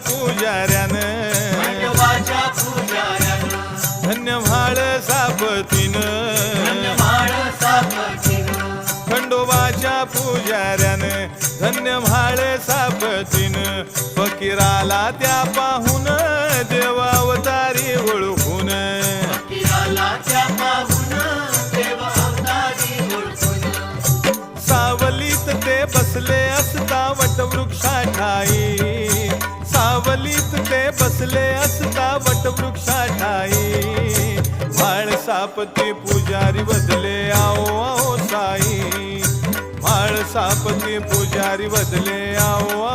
पुजाऱ्यानं धन्य म्हाळ सापतीनं खंडोबाच्या पुजाऱ्यानं धन्य म्हाळ सापतीनं फकीराला त्या पाहून देव अवतारी ओळखून सावलीत ते बसले असता वटवृक्षाठाई सावलीत ते बसले असता वटवृक्षाठाई म्हाळ सापती पुजारी बदले आओ आओ साई म्हाळ सापती पुजारी बदले आओ आओ